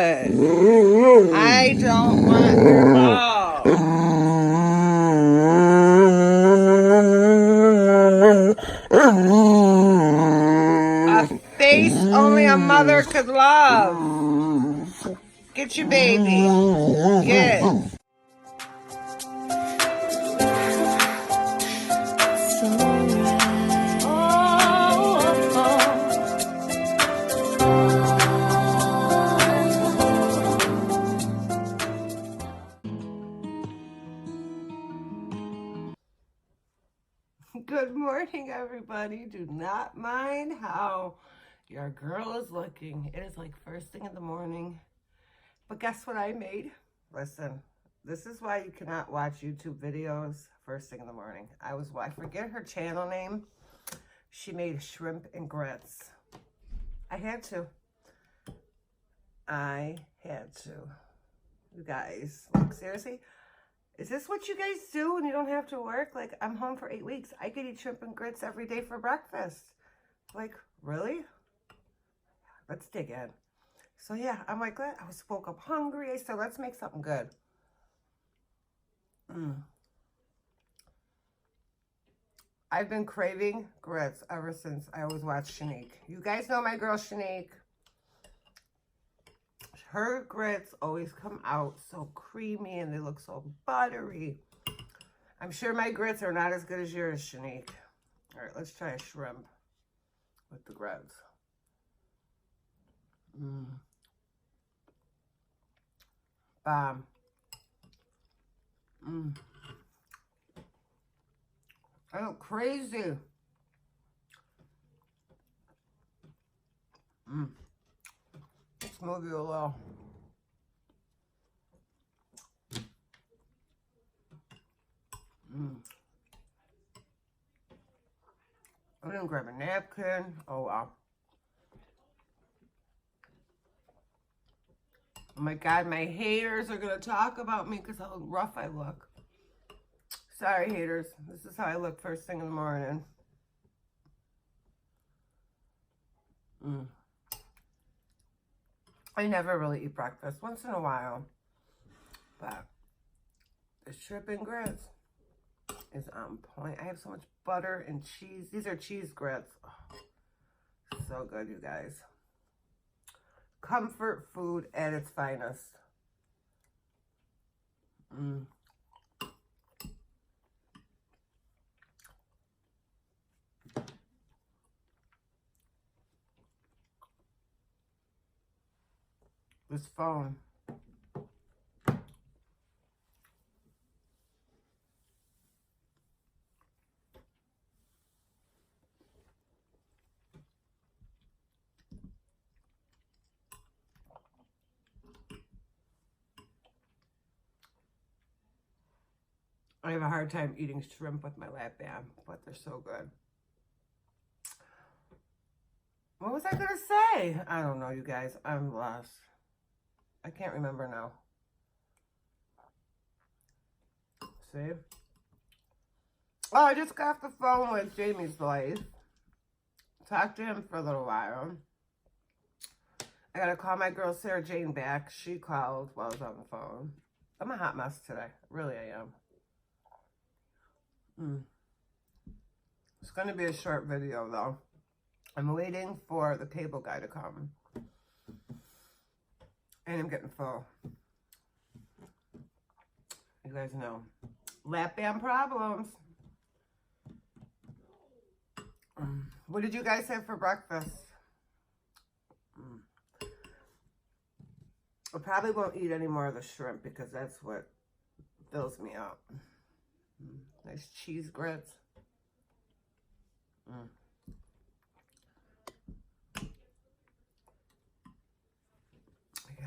good. I don't want your ball. A face only a mother could love. Get your baby. Get it. Good morning, everybody. Do not mind how your girl is looking. It is like first thing in the morning. But guess what I made? Listen, this is why you cannot watch YouTube videos first thing in the morning. I forget her channel name. She made shrimp and grits. I had to. You guys, like seriously? Is this what you guys do when you don't have to work? Like, I'm home for 8 weeks. I could eat shrimp and grits every day for breakfast. Like, really? Let's dig in. So yeah, I'm like, I woke up hungry. I said, let's make something good. I've been craving grits ever since I always watched Shanique. You guys know my girl Shanique. Her grits always come out so creamy and they look so buttery. I'm sure my grits are not as good as yours, Shanique. All right, let's try a shrimp with the grits. Bomb. I look crazy. Let's move you a little. I'm gonna grab a napkin. Oh wow. Oh my God, my haters are gonna talk about me because how rough I look. Sorry, haters. This is how I look first thing in the morning. I never really eat breakfast, once in a while. But the shrimp and grits is on point. I have so much butter and cheese. These are cheese grits. Oh, so good, you guys. Comfort food at its finest. This phone. I have a hard time eating shrimp with my lap band, but they're so good. What was I gonna say? I don't know, you guys. I'm lost. I can't remember now. See? Oh, I just got off the phone with Jamie's wife. Talked to him for a little while. I gotta call my girl Sarah Jane back. She called while I was on the phone. I'm a hot mess today. Really, I am. It's gonna be a short video though. I'm waiting for the cable guy to come. And I'm getting full. You guys know. Lap band problems. What did you guys have for breakfast? I probably won't eat any more of the shrimp because that's what fills me up. Nice cheese grits.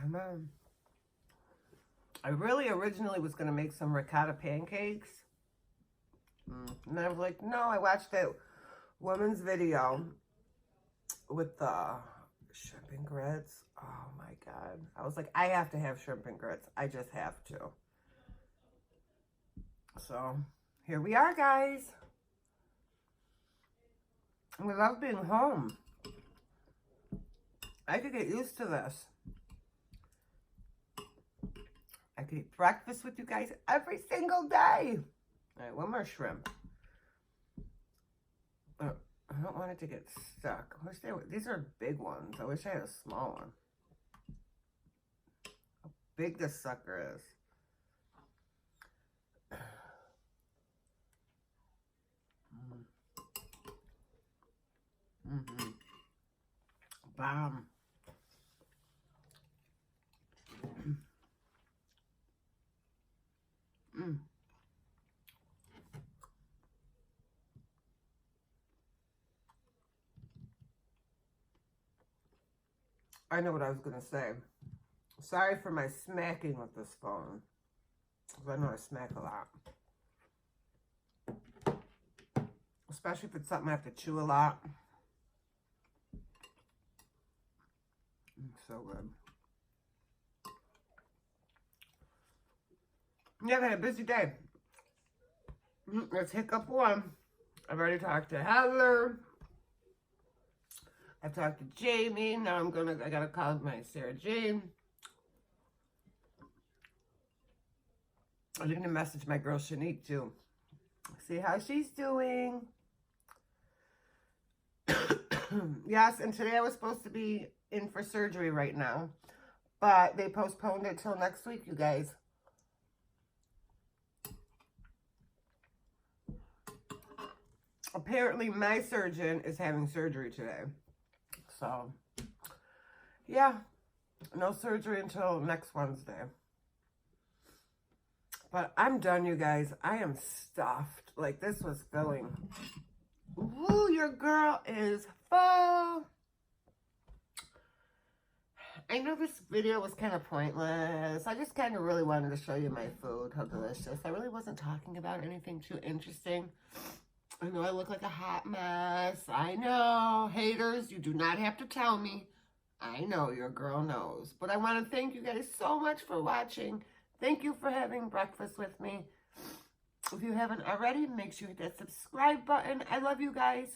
Come on. I really originally was going to make some ricotta pancakes. And I was like, no, I watched that woman's video with the shrimp and grits. Oh my God. I was like, I have to have shrimp and grits. I just have to. So here we are, guys. We love being home. I could get used to this. could eat breakfast with you guys every single day. All right, one more shrimp. I don't want it to get stuck. I wish these are big ones. I wish I had a small one. How big this sucker is. Mm-hmm. Bomb. Mm. I know what I was going to say. Sorry for my smacking with this phone. Because I know I smack a lot. Especially if it's something I have to chew a lot. So good. Yeah, I've had a busy day. Let's hiccup one. I've already talked to Heather. I've talked to Jamie. Now I gotta call my Sarah Jane. I'm gonna message my girl Shanique too. See how she's doing. Yes, and today I was supposed to be in for surgery right now. But they postponed it till next week, you guys. Apparently my surgeon is having surgery today. So, yeah, no surgery until next Wednesday. But I'm done, you guys. I am stuffed. Like, this was filling. Ooh, your girl is full. I know this video was kind of pointless. I just kind of really wanted to show you my food, how delicious. I really wasn't talking about anything too interesting. I know I look like a hot mess. I know. Haters, you do not have to tell me. I know, your girl knows. But I want to thank you guys so much for watching. Thank you for having breakfast with me. If you haven't already, make sure you hit that subscribe button. I love you guys.